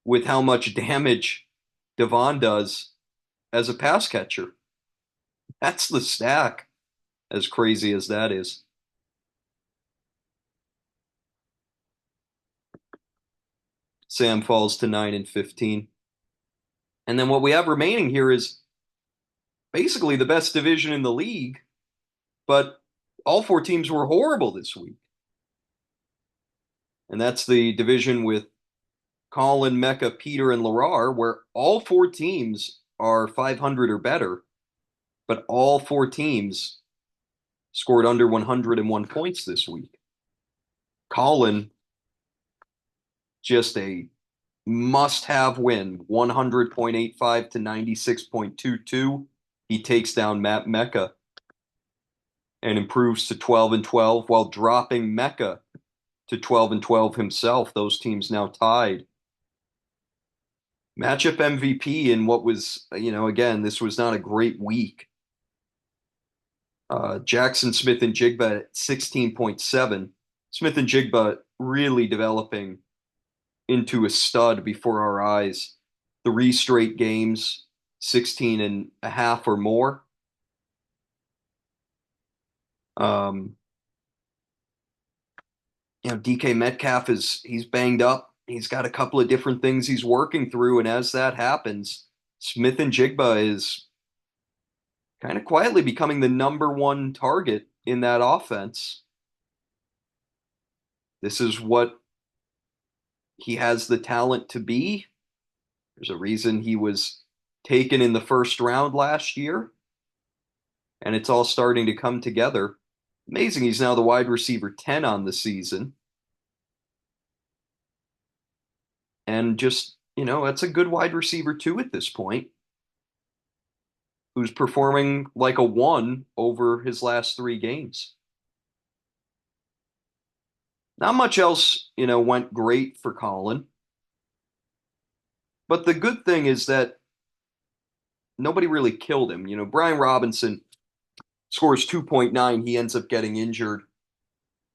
with how much damage Devon does as a pass catcher. That's the stack, as crazy as that is. Sam falls to 9 and 15. And then what we have remaining here is basically the best division in the league, but all 4 teams were horrible this week. And that's the division with Colin, Mecca, Peter, and Larar, where all four teams are 500 or better, but all four teams scored under 101 points this week. Colin, just a must-have win, 100.85 to 96.22. He takes down Matt Mecca and improves to 12 and 12 while dropping Mecca to 12 and 12 himself. Those teams now tied. Matchup MVP in what was, again, this was not a great week. Jackson Smith and Jigba at 16.7. Smith and Jigba really developing into a stud before our eyes. 3 straight games, 16 and a half or more. DK Metcalf he's banged up. He's got a couple of different things he's working through, and as that happens, Smith and Jigba is kind of quietly becoming the number one target in that offense. This is what he has the talent to be. There's a reason he was taken in the first round last year, and it's all starting to come together. Amazing he's now the wide receiver 10 on the season. And just, that's a good wide receiver 2 at this point, who's performing like a 1 over his last 3 games. Not much else, went great for Colin. But the good thing is that nobody really killed him. Brian Robinson scores 2.9. He ends up getting injured,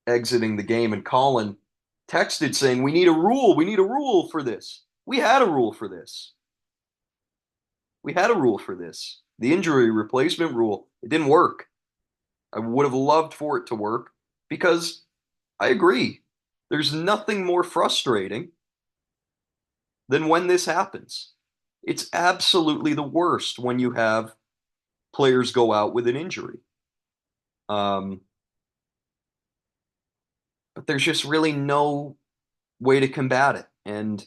exiting the game. And Colin texted saying, "We need a rule. We need a rule for this." We had a rule for this. We had a rule for this. The injury replacement rule. It didn't work. I would have loved for it to work because I agree. There's nothing more frustrating than when this happens. It's absolutely the worst when you have players go out with an injury. But there's just really no way to combat it. And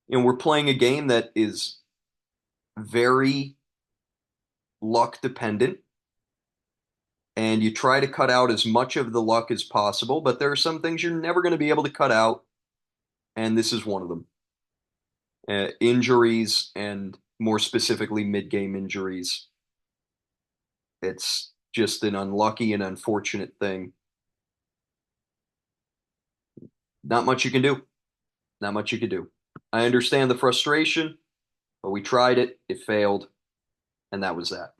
we're playing a game that is very luck dependent. And you try to cut out as much of the luck as possible, but there are some things you're never going to be able to cut out, and this is one of them. Injuries, and more specifically mid-game injuries. It's just an unlucky and unfortunate thing. Not much you can do. Not much you can do. I understand the frustration, but we tried it, it failed, and that was that.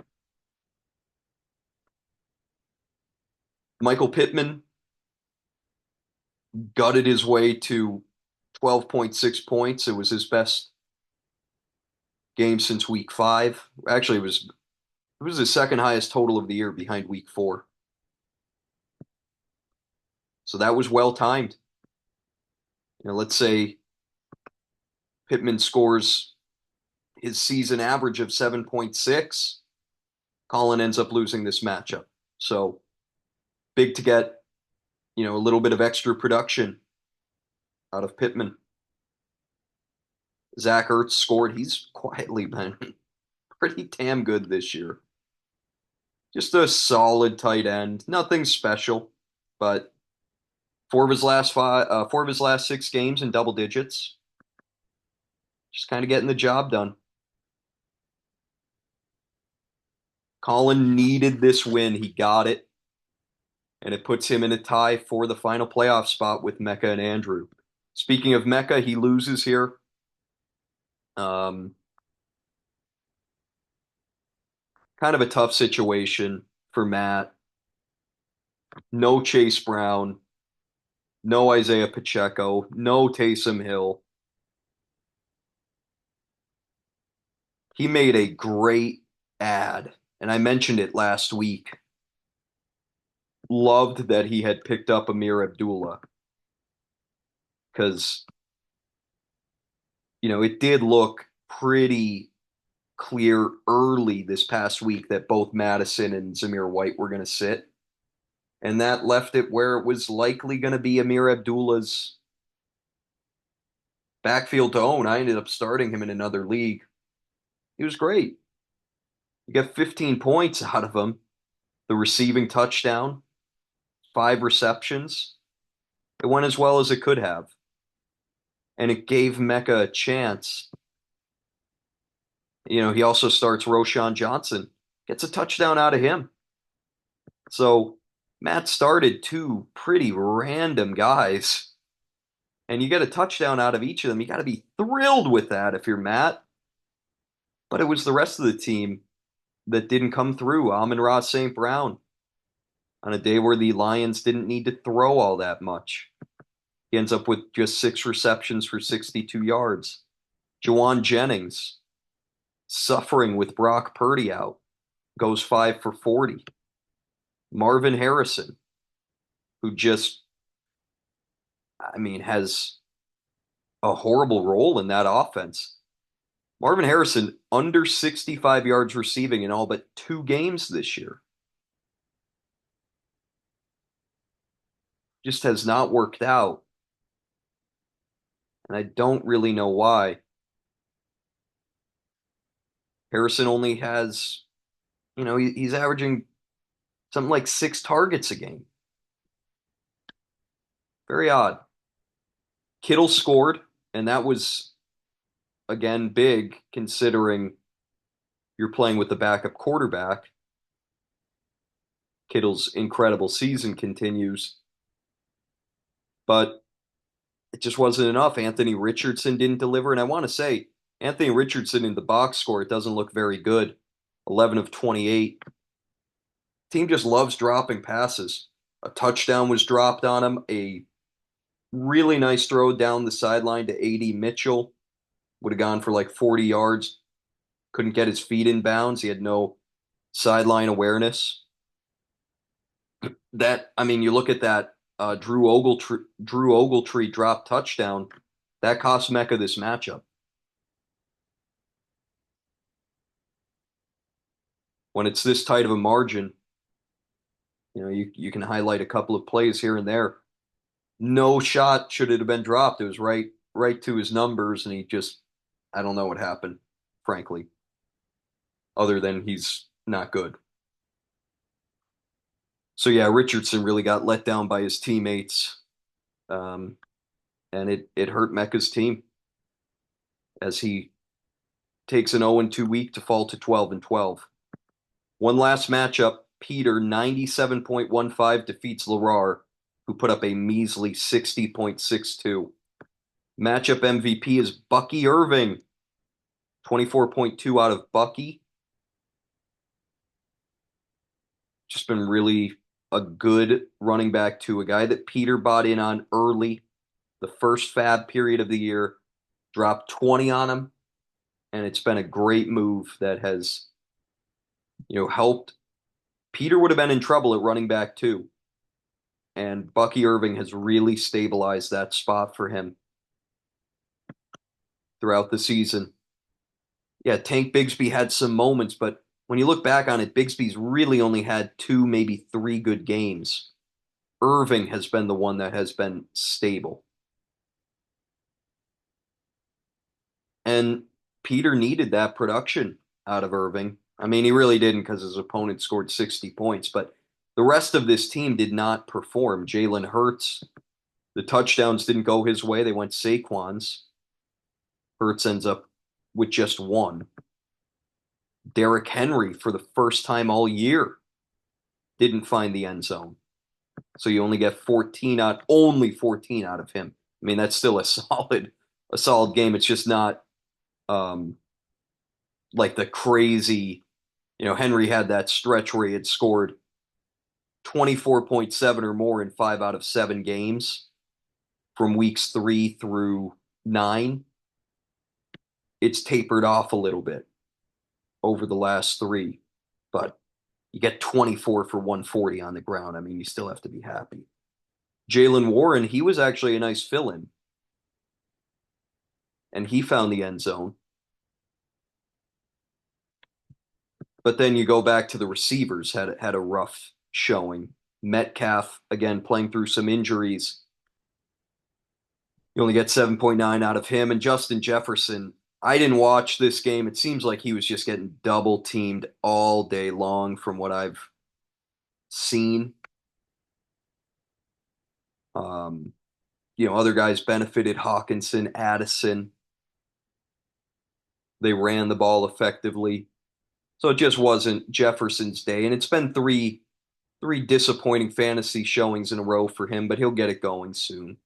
Michael Pittman gutted his way to 12.6 points. It was his best game since week 5. Actually, it was his second highest total of the year behind week 4. So that was well timed. Let's say Pittman scores his season average of 7.6. Colin ends up losing this matchup. So big to get, a little bit of extra production out of Pittman. Zach Ertz scored. He's quietly been pretty damn good this year. Just a solid tight end. Nothing special, but 4 of his last 6 games in double digits. Just kind of getting the job done. Colin needed this win. He got it. And it puts him in a tie for the final playoff spot with Mecca and Andrew. Speaking of Mecca, he loses here. Kind of a tough situation for Matt. No Chase Brown. No Isaiah Pacheco. No Taysom Hill. He made a great ad, and I mentioned it last week. Loved that he had picked up Amir Abdullah because, it did look pretty clear early this past week that both Madison and Zamir White were going to sit. And that left it where it was likely going to be Amir Abdullah's backfield to own. I ended up starting him in another league. He was great. You get 15 points out of him. The receiving touchdown, 5 receptions. It went as well as it could have. And it gave Mecca a chance. He also starts Roshan Johnson, gets a touchdown out of him. So Matt started two pretty random guys, and you get a touchdown out of each of them. You got to be thrilled with that if you're Matt. But it was the rest of the team that didn't come through. Amon-Ra St. Brown on a day where the Lions didn't need to throw all that much. He ends up with just 6 receptions for 62 yards. Jawan Jennings, suffering with Brock Purdy out, goes 5 for 40. Marvin Harrison, who just, has a horrible role in that offense. Marvin Harrison, under 65 yards receiving in all but 2 games this year. Just has not worked out. And I don't really know why. Harrison only has, he's averaging something like 6 targets a game. Very odd. Kittle scored, and that was, again, big considering you're playing with the backup quarterback. Kittle's incredible season continues, but it just wasn't enough. Anthony Richardson didn't deliver, and I want to say, Anthony Richardson in the box score, it doesn't look very good. 11 of 28. Team just loves dropping passes. A touchdown was dropped on him. A really nice throw down the sideline to A.D. Mitchell. Would have gone for like 40 yards. Couldn't get his feet in bounds. He had no sideline awareness. You look at that Drew Ogletree drop touchdown. That cost Mecca this matchup. When it's this tight of a margin, you can highlight a couple of plays here and there. No shot should it have been dropped. It was right to his numbers, and I don't know what happened, frankly, other than he's not good. So yeah, Richardson really got let down by his teammates, and it hurt Mecca's team as he takes an 0-2 week to fall to 12-12. One last matchup, Peter 97.15 defeats Larar, who put up a measly 60.62. Matchup MVP is Bucky Irving, 24.2 out of Bucky. Just been really a good running back to a guy that Peter bought in on early, the first FAB period of the year, dropped 20 on him, and it's been a great move that has, helped. Peter would have been in trouble at running back too, and Bucky Irving has really stabilized that spot for him throughout the season. Yeah, Tank Bigsby had some moments, but when you look back on it, Bigsby's really only had 2, maybe 3 good games. Irving has been the one that has been stable. And Peter needed that production out of Irving. He really didn't because his opponent scored 60 points, but the rest of this team did not perform. Jalen Hurts, the touchdowns didn't go his way. They went Saquon's. Hurts ends up with just 1. Derrick Henry, for the first time all year, didn't find the end zone. So you only get only 14 out of him. That's still a solid game. It's just not like the crazy, Henry had that stretch where he had scored 24.7 or more in 5 out of 7 games from weeks 3 through 9. It's tapered off a little bit over the last 3, but you get 24 for 140 on the ground. You still have to be happy. Jaylen Warren, he was actually a nice fill-in, and he found the end zone. But then you go back to the receivers, had a rough showing. Metcalf, again, playing through some injuries. You only get 7.9 out of him. And Justin Jefferson, I didn't watch this game. It seems like he was just getting double teamed all day long from what I've seen. Um, Other guys benefited, Hawkinson, Addison. They ran the ball effectively. So it just wasn't Jefferson's day. And it's been three disappointing fantasy showings in a row for him, but he'll get it going soon.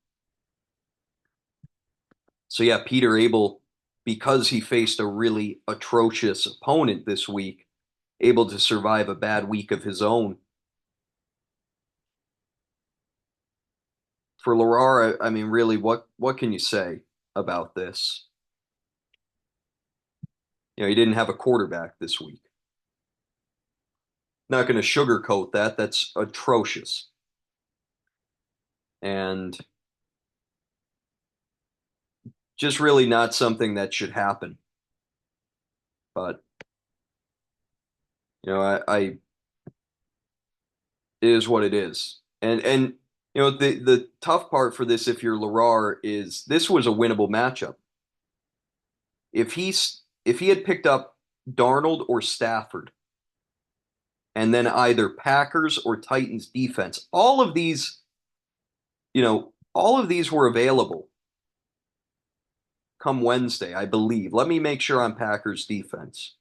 So yeah, Peter able, because he faced a really atrocious opponent this week, able to survive a bad week of his own. For Larar, I mean, really, what can you say about this? He didn't have a quarterback this week. Not going to sugarcoat that. That's atrocious. And just really not something that should happen. But I it is what it is. And the tough part for this, if you're Larar, is this was a winnable matchup. If he had picked up Darnold or Stafford, and then either Packers or Titans defense, all of these were available come Wednesday, I believe. Let me make sure on Packers defense.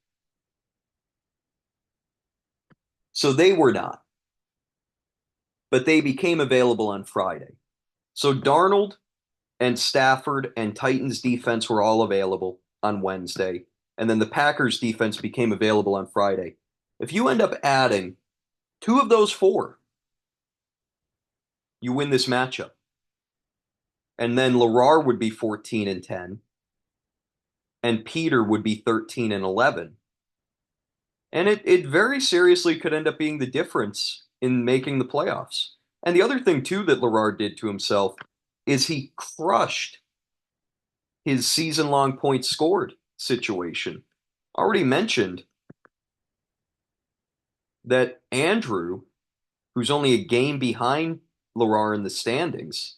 So they were not, but they became available on Friday. So Darnold and Stafford and Titans defense were all available on Wednesday, and then the Packers defense became available on Friday. If you end up adding two of those four, you win this matchup. And then Larar would be 14-10, and Peter would be 13-11. And it very seriously could end up being the difference in making the playoffs. And the other thing, too, that Larar did to himself is he crushed his season-long points scored situation. Already mentioned that Andrew, who's only a game behind Larar in the standings,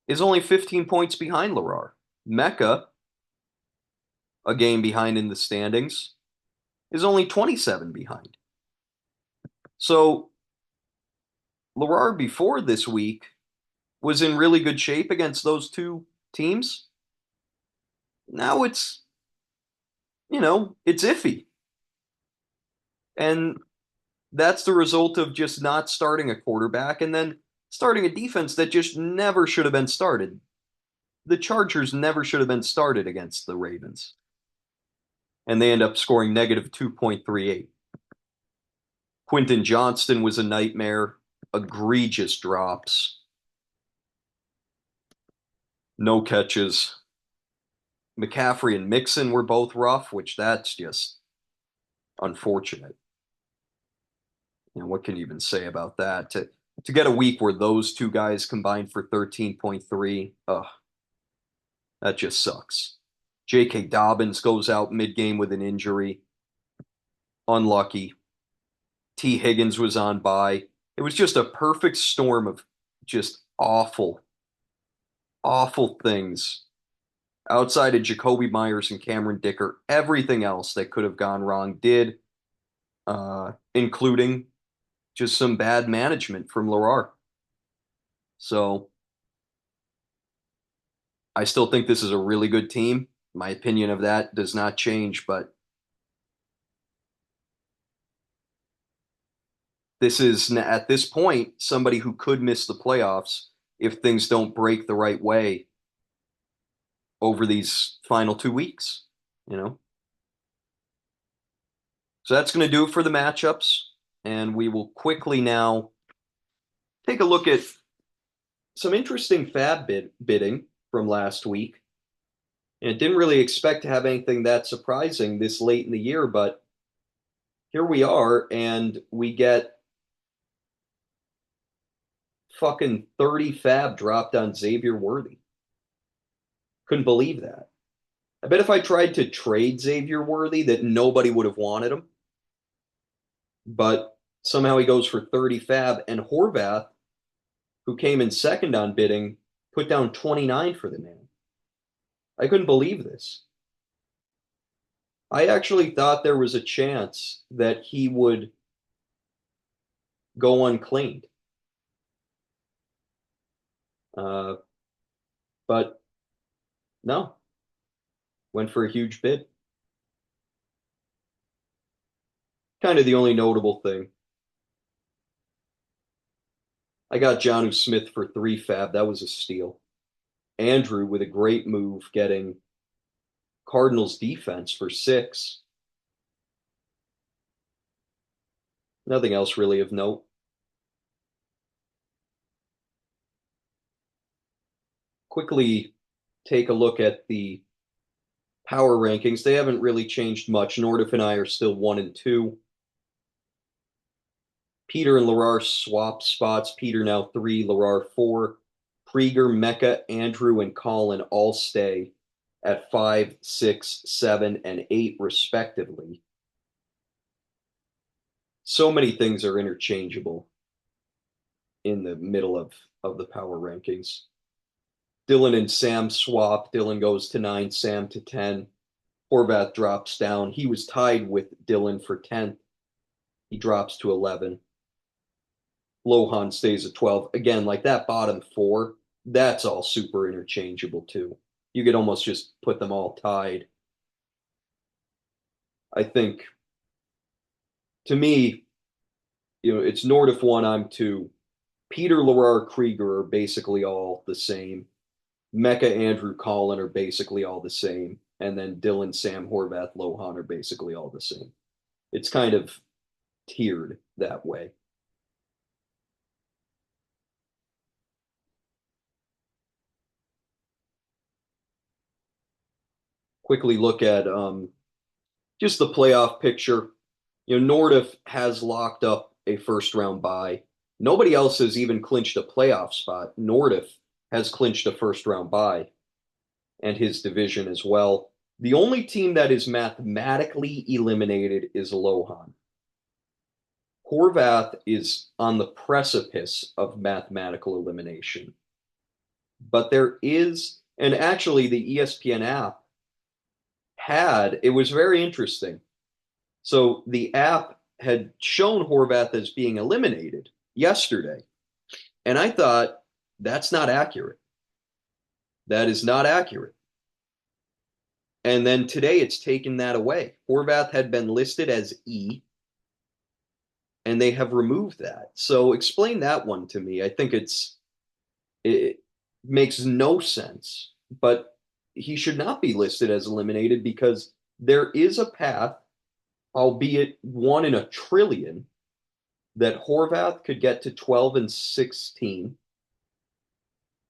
is only 15 points behind Larar. Mecca, a game behind in the standings, is only 27 behind. So Larar before this week was in really good shape against those two teams. Now it's iffy. And that's the result of just not starting a quarterback and then starting a defense that just never should have been started. The Chargers never should have been started against the Ravens. And they end up scoring negative 2.38. Quentin Johnston was a nightmare. Egregious drops. No catches. McCaffrey and Mixon were both rough, which that's just unfortunate. What can you even say about that? To get a week where those two guys combined for 13.3, that just sucks. J.K. Dobbins goes out mid-game with an injury. Unlucky. T. Higgins was on bye. It was just a perfect storm of just awful, awful things. Outside of Jacoby Myers and Cameron Dicker, everything else that could have gone wrong did, including just some bad management from Larar. So I still think this is a really good team. My opinion of that does not change, but this is, at this point, somebody who could miss the playoffs if things don't break the right way over these final 2 weeks. So that's going to do it for the matchups. And we will quickly now take a look at some interesting FAB bidding from last week. And didn't really expect to have anything that surprising this late in the year, but here we are, and we get fucking 30 FAB dropped on Xavier Worthy. Couldn't believe that. I bet if I tried to trade Xavier Worthy that nobody would have wanted him. But somehow he goes for 30 FAB, and Horvath, who came in second on bidding, put down 29 for the man. I couldn't believe this. I actually thought there was a chance that he would go unclaimed. Uh, but no, went for a huge bid. Kind of the only notable thing. I got Jonnu Smith for 3 FAB. That was a steal. Andrew with a great move getting Cardinals defense for 6. Nothing else really of note. Quickly take a look at the power rankings. They haven't really changed much. Nordhoff and I are still 1 and 2. Peter and Larar swap spots. Peter now 3, Larar 4. Krieger, Mecca, Andrew, and Colin all stay at 5, 6, 7, and 8, respectively. So many things are interchangeable in the middle of the power rankings. Dylan and Sam swap. Dylan goes to 9, Sam to 10. Horvath drops down. He was tied with Dylan for 10th. He drops to 11. Lorran stays at 12. Again, like that bottom 4, that's all super interchangeable too. You could almost just put them all tied. I think, to me, it's Nordhoff 1, I'm 2. Peter, Larar, Krieger are basically all the same. Mecca, Andrew, Colin are basically all the same. And then Dylan, Sam, Horvath, Lorran are basically all the same. It's kind of tiered that way. Quickly look at just the playoff picture. Nordhoff has locked up a first round bye. Nobody else has even clinched a playoff spot. Nordhoff has clinched a first round bye and his division as well. The only team that is mathematically eliminated is Lorran. Horvath is on the precipice of mathematical elimination. But there is, and actually the ESPN app it was very interesting. So the app had shown Horvath as being eliminated yesterday. And I thought, that's not accurate. That is not accurate. And then today it's taken that away. Horvath had been listed as E, and they have removed that. So explain that one to me. I think it makes no sense, but he should not be listed as eliminated because there is a path, albeit 1 in a trillion, that Horvath could get to 12 and 16,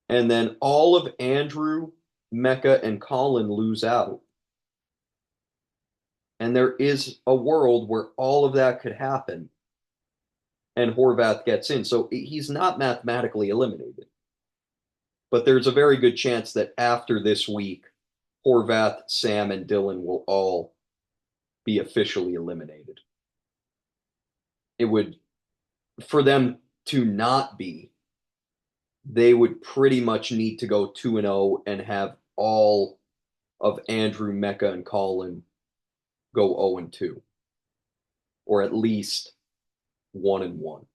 and then all of Andrew, Mecca, and Colin lose out. And there is a world where all of that could happen and Horvath gets in. So he's not mathematically eliminated. But there's a very good chance that after this week, Horvath, Sam, and Dylan will all be officially eliminated. It would, for them to not be, they would pretty much need to go 2 and 0 and have all of Andrew, Mecca, and Colin go 0 and 2, or at least 1 and 1.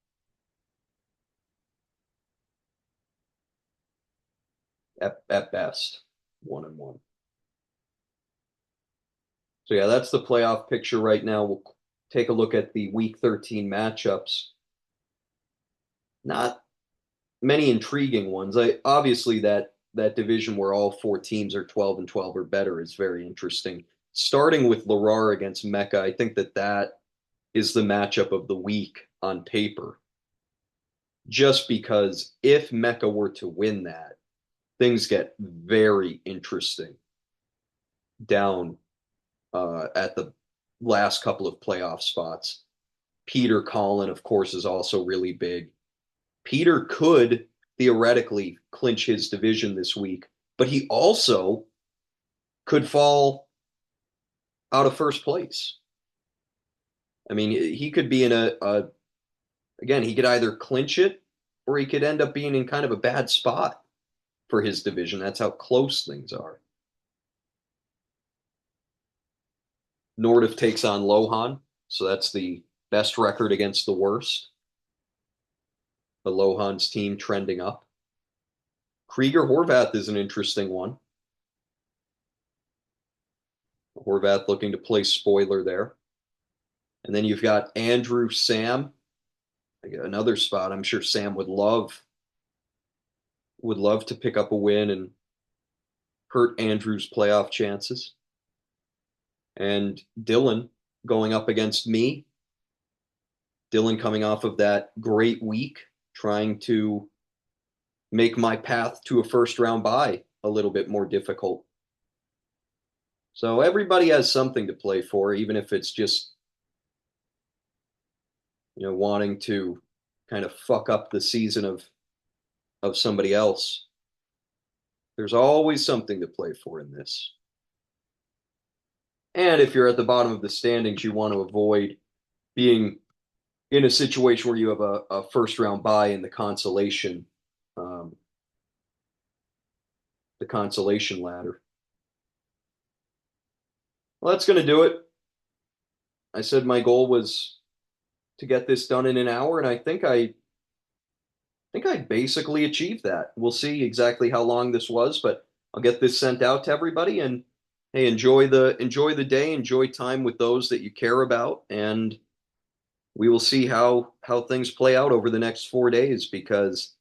At best, 1 and 1. So yeah, that's the playoff picture right now. We'll take a look at the Week 13 matchups. Not many intriguing ones. Obviously that division where all 4 teams are 12 and 12 or better is very interesting. Starting with Larar against Mecca, I think that is the matchup of the week on paper. Just because if Mecca were to win that, things get very interesting down at the last couple of playoff spots. Peter Colin, of course, is also really big. Peter could theoretically clinch his division this week, but he also could fall out of first place. I mean, he could be in again, he could either clinch it or he could end up being in kind of a bad spot for his division. That's how close things are. Nothdurft takes on Lorran, so that's the best record against the worst. The Lorran's team trending up. Krieger Horvath is an interesting one. Horvath looking to play spoiler there. And then you've got Andrew Sam, another spot. I'm sure Sam would love to pick up a win and hurt Andrew's playoff chances. And Dylan going up against me. Dylan coming off of that great week, trying to make my path to a first round bye a little bit more difficult. So everybody has something to play for, even if it's just, wanting to kind of fuck up the season of somebody else. There's always something to play for in this. And if you're at the bottom of the standings, you want to avoid being in a situation where you have a first round bye in um, the consolation ladder. Well, that's going to do it. I said my goal was to get this done in an hour, and I think I basically achieved that. We'll see exactly how long this was, but I'll get this sent out to everybody, and hey, enjoy the day, enjoy time with those that you care about, and we will see how things play out over the next 4 days because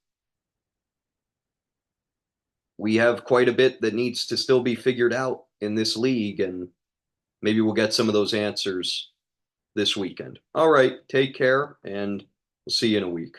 we have quite a bit that needs to still be figured out in this league, and maybe we'll get some of those answers this weekend. All right, take care, and we'll see you in a week.